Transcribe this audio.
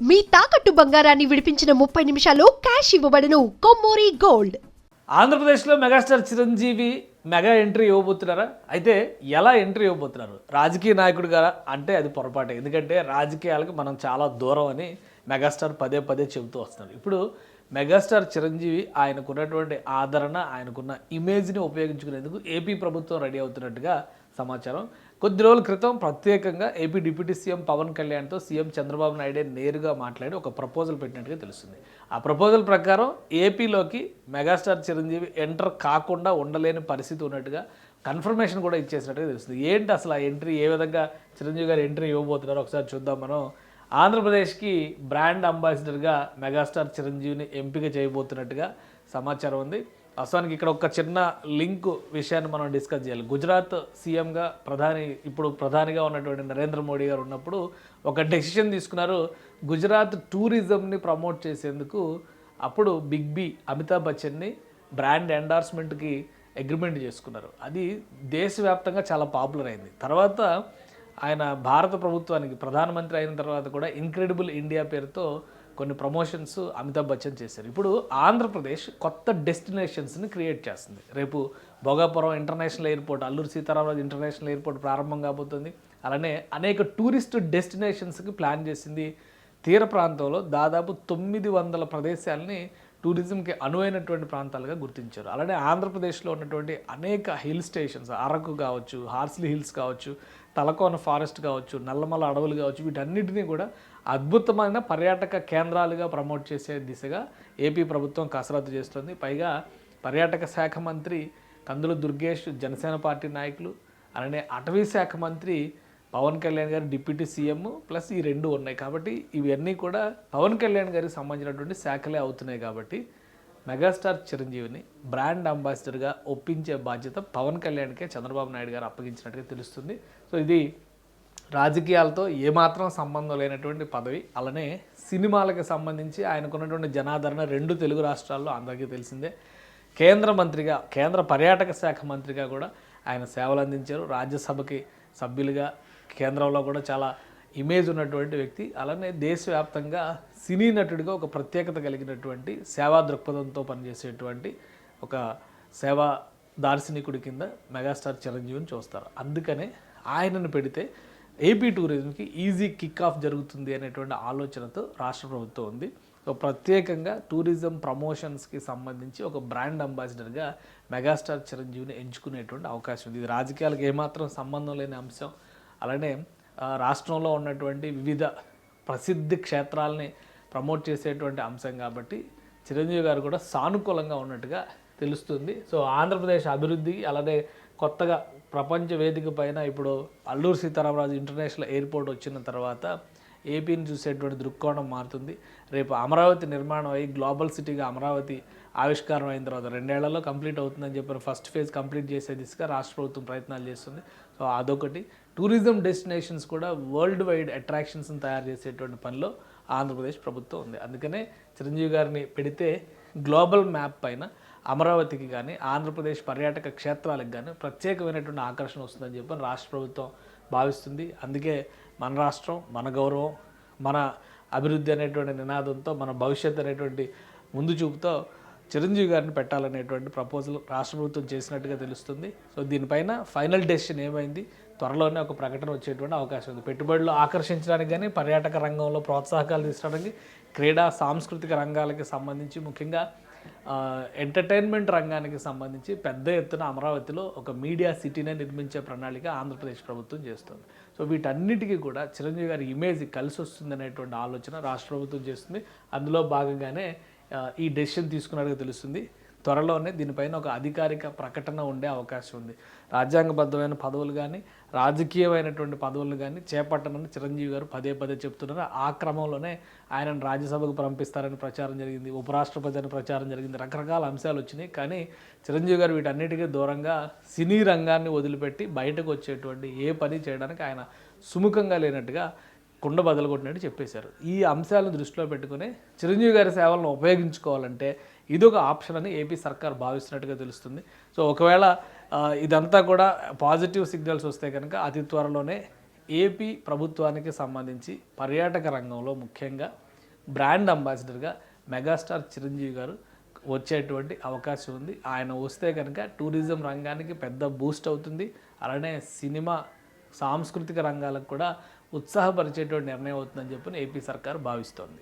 మీ తాకట్టు బంగారాన్ని విడిపించిన 30 నిమిషాల్లో క్యాష్ ఇవ్వబడును. కొమ్మూరి గోల్డ్. ఆంధ్రప్రదేశ్లో మెగాస్టార్ చిరంజీవి మెగా ఎంట్రీ ఇవ్వబోతున్నారా? అయితే ఎలా ఎంట్రీ ఇవ్వబోతున్నారు? రాజకీయ నాయకుడిగా అంటే అది పొరపాటే. ఎందుకంటే రాజకీయాలకు మనం చాలా దూరం అని మెగాస్టార్ పదే పదే చెబుతూ వస్తున్నారు. ఇప్పుడు మెగాస్టార్ చిరంజీవి ఆయనకున్నటువంటి ఆదరణ, ఆయనకున్న ఇమేజ్ని ఉపయోగించుకునేందుకు ఏపీ ప్రభుత్వం రెడీ అవుతున్నట్టుగా సమాచారం. కొద్ది రోజుల క్రితం ప్రత్యేకంగా ఏపీ డిప్యూటీ సీఎం పవన్ కళ్యాణ్తో సీఎం చంద్రబాబు నాయుడే నేరుగా మాట్లాడి ఒక ప్రపోజల్ పెట్టినట్టుగా తెలుస్తుంది. ఆ ప్రపోజల్ ప్రకారం ఏపీలోకి మెగాస్టార్ చిరంజీవి ఎంటర్ కాకుండా ఉండలేని పరిస్థితి ఉన్నట్టుగా కన్ఫర్మేషన్ కూడా ఇచ్చేసినట్టుగా తెలుస్తుంది. ఏంటి అసలు ఆ ఎంట్రీ, ఏ విధంగా చిరంజీవి గారు ఎంట్రీ ఇవ్వబోతున్నారో ఒకసారి చూద్దాం. మనం ఆంధ్రప్రదేశ్కి బ్రాండ్ అంబాసిడర్గా మెగాస్టార్ చిరంజీవిని ఎంపిక చేయబోతున్నట్టుగా సమాచారం ఉంది. వాస్తవానికి ఇక్కడ ఒక చిన్న లింక్ విషయాన్ని మనం డిస్కస్ చేయాలి. గుజరాత్ సీఎంగా ఇప్పుడు ప్రధానిగా ఉన్నటువంటి నరేంద్ర మోడీ గారు ఉన్నప్పుడు ఒక డెసిషన్ తీసుకున్నారు. గుజరాత్ టూరిజంని ప్రమోట్ చేసేందుకు అప్పుడు బిగ్ బి అమితాబ్ బచ్చన్ని బ్రాండ్ ఎండార్స్మెంట్కి అగ్రిమెంట్ చేసుకున్నారు. అది దేశవ్యాప్తంగా చాలా పాపులర్ అయింది. తర్వాత ఆయన భారత ప్రభుత్వానికి ప్రధానమంత్రి అయిన తర్వాత కూడా ఇన్క్రెడిబుల్ ఇండియా పేరుతో కొన్ని ప్రమోషన్స్ అమితాబ్ బచ్చన్ చేశారు. ఇప్పుడు ఆంధ్రప్రదేశ్ కొత్త డెస్టినేషన్స్ని క్రియేట్ చేస్తుంది. రేపు Bhogapuram international airport, Alluri Sitaramaraju international airport ప్రారంభం కాబోతుంది. అలానే అనేక టూరిస్ట్ డెస్టినేషన్స్కి ప్లాన్ చేసింది. తీర ప్రాంతంలో దాదాపు 900 ప్రదేశాలని టూరిజంకి అనువైనటువంటి ప్రాంతాలుగా గుర్తించారు. అలానే ఆంధ్రప్రదేశ్లో ఉన్నటువంటి అనేక హిల్ స్టేషన్స్, అరకు కావచ్చు, హార్స్లీ హిల్స్ కావచ్చు, తలకోన ఫారెస్ట్ కావచ్చు, నల్లమల అడవులు కావచ్చు, వీటన్నిటినీ కూడా అద్భుతమైన పర్యాటక కేంద్రాలుగా ప్రమోట్ చేసే దిశగా ఏపీ ప్రభుత్వం కసరత్తు చేస్తుంది. పైగా పర్యాటక శాఖ మంత్రి కందుల దుర్గేష్, జనసేన పార్టీ నాయకులు, అలానే అటవీ శాఖ మంత్రి పవన్ కళ్యాణ్ గారు డిప్యూటీ సీఎం ప్లస్ ఈ రెండు ఉన్నాయి. కాబట్టి ఇవన్నీ కూడా పవన్ కళ్యాణ్ గారికి సంబంధించినటువంటి శాఖలే అవుతున్నాయి. కాబట్టి మెగాస్టార్ చిరంజీవిని బ్రాండ్ అంబాసిడర్గా ఒప్పించే బాధ్యత పవన్ కళ్యాణ్కే చంద్రబాబు నాయుడు గారు అప్పగించినట్టుగా తెలుస్తుంది. సో ఇది రాజకీయాలతో ఏమాత్రం సంబంధం లేనటువంటి పదవి. అలానే సినిమాలకు సంబంధించి ఆయనకున్నటువంటి జనాదరణ 2 తెలుగు రాష్ట్రాల్లో అందరికీ తెలిసిందే. కేంద్ర మంత్రిగా, కేంద్ర పర్యాటక శాఖ మంత్రిగా కూడా ఆయన సేవలు అందించారు. రాజ్యసభకి సభ్యులుగా కేంద్రంలో కూడా చాలా ఇమేజ్ ఉన్నటువంటి వ్యక్తి. అలానే దేశవ్యాప్తంగా సినీ నటుడిగా ఒక ప్రత్యేకత కలిగినటువంటి సేవా దృక్పథంతో పనిచేసేటువంటి ఒక సేవా దార్శనికుడి కింద మెగాస్టార్ చిరంజీవిని చూస్తారు. అందుకనే ఆయనను పెడితే ఏపీ టూరిజంకి ఈజీ కిక్ ఆఫ్ జరుగుతుంది అనేటువంటి ఆలోచనతో రాష్ట్ర ప్రభుత్వం ఉంది. సో ప్రత్యేకంగా టూరిజం ప్రమోషన్స్కి సంబంధించి ఒక బ్రాండ్ అంబాసిడర్గా మెగాస్టార్ చిరంజీవిని ఎంచుకునేటువంటి అవకాశం ఉంది. ఇది రాజకీయాలకు ఏమాత్రం సంబంధం లేని అంశం. అలానే రాష్ట్రంలో ఉన్నటువంటి వివిధ ప్రసిద్ధి క్షేత్రాలని ప్రమోట్ చేసేటువంటి అంశం కాబట్టి చిరంజీవి గారు కూడా సానుకూలంగా ఉన్నట్టుగా తెలుస్తుంది. సో ఆంధ్రప్రదేశ్ అభివృద్ధి, అలానే కొత్తగా ప్రపంచ వేదిక పైన ఇప్పుడు అల్లూరి సీతారామరాజు ఇంటర్నేషనల్ ఎయిర్పోర్ట్ వచ్చిన తర్వాత ఏపీని చూసేటువంటి దృక్కోణం మారుతుంది. రేపు అమరావతి నిర్మాణం అయ్యి గ్లోబల్ సిటీగా అమరావతి ఆవిష్కారం అయిన తర్వాత 2 ఏళ్లలో కంప్లీట్ అవుతుందని చెప్పిన ఫస్ట్ ఫేజ్ కంప్లీట్ చేసే దిశగా రాష్ట్ర ప్రభుత్వం ప్రయత్నాలు చేస్తుంది. సో అదొకటి. టూరిజం డెస్టినేషన్స్ కూడా వరల్డ్ వైడ్ అట్రాక్షన్స్ని తయారు చేసేటువంటి పనిలో ఆంధ్రప్రదేశ్ ప్రభుత్వం ఉంది. అందుకనే చిరంజీవి గారిని పెడితే గ్లోబల్ మ్యాప్ పైన అమరావతికి కానీ ఆంధ్రప్రదేశ్ పర్యాటక క్షేత్రాలకు కానీ ప్రత్యేకమైనటువంటి ఆకర్షణ వస్తుందని చెప్పి రాష్ట్ర ప్రభుత్వం భావిస్తుంది. అందుకే మన రాష్ట్రం, మన గౌరవం, మన అభివృద్ధి అనేటువంటి నినాదంతో, మన భవిష్యత్తు అనేటువంటి ముందు చూపుతో చిరంజీవి గారిని పెట్టాలనేటువంటి ప్రపోజల్ రాష్ట్ర ప్రభుత్వం చేసినట్టుగా తెలుస్తుంది. సో దీనిపైన ఫైనల్ డెసిషన్ ఏమైంది, త్వరలోనే ఒక ప్రకటన వచ్చేటువంటి అవకాశం ఉంది. పెట్టుబడులు ఆకర్షించడానికి కానీ, పర్యాటక రంగంలో ప్రోత్సాహకాలు తీసుకోవడానికి, క్రీడా సాంస్కృతిక రంగాలకి సంబంధించి, ముఖ్యంగా ఎంటర్టైన్మెంట్ రంగానికి సంబంధించి పెద్ద ఎత్తున అమరావతిలో ఒక మీడియా సిటీనే నిర్మించే ప్రణాళిక ఆంధ్రప్రదేశ్ ప్రభుత్వం చేస్తుంది. సో వీటన్నిటికీ కూడా చిరంజీవి గారి ఇమేజ్ కలిసి వస్తుంది అనేటువంటి ఆలోచన రాష్ట్ర ప్రభుత్వం చేస్తుంది. అందులో భాగంగానే ఈ డెసిషన్ తీసుకున్నట్టుగా తెలుస్తుంది. త్వరలోనే దీనిపైన ఒక అధికారిక ప్రకటన ఉండే అవకాశం ఉంది. రాజ్యాంగబద్ధమైన పదవులు కానీ, రాజకీయమైనటువంటి పదవులు కానీ చేపట్టనని చిరంజీవి గారు పదే పదే చెప్తున్నారు. ఆ క్రమంలోనే ఆయనను రాజ్యసభకు పంపిస్తారని ప్రచారం జరిగింది, ఉపరాష్ట్రపతి అని ప్రచారం జరిగింది, రకరకాల అంశాలు వచ్చినాయి. కానీ చిరంజీవి గారు వీటన్నిటికీ దూరంగా సినీ రంగాన్ని వదిలిపెట్టి బయటకు వచ్చేటువంటి ఏ పని చేయడానికి ఆయన సుముఖంగా లేనట్టుగా కుండ బదలగొట్టినట్టు చెప్పేశారు. ఈ అంశాలను దృష్టిలో పెట్టుకుని చిరంజీవి గారి సేవలను ఉపయోగించుకోవాలంటే ఇదొక ఆప్షన్ అని ఏపీ సర్కార్ భావిస్తున్నట్టుగా తెలుస్తుంది. సో ఒకవేళ ఇదంతా కూడా పాజిటివ్ సిగ్నల్స్ వస్తే కనుక అతి త్వరలోనే ఏపీ ప్రభుత్వానికి సంబంధించి పర్యాటక రంగంలో ముఖ్యంగా బ్రాండ్ అంబాసిడర్గా మెగాస్టార్ చిరంజీవి గారు వచ్చేటువంటి అవకాశం ఉంది. ఆయన వస్తే కనుక టూరిజం రంగానికి పెద్ద బూస్ట్ అవుతుంది. అలానే సినిమా సాంస్కృతిక రంగాలకు కూడా ఉత్సాహపరిచేటువంటి నిర్ణయం అవుతుందని చెప్పి ఏపీ సర్కార్ భావిస్తోంది.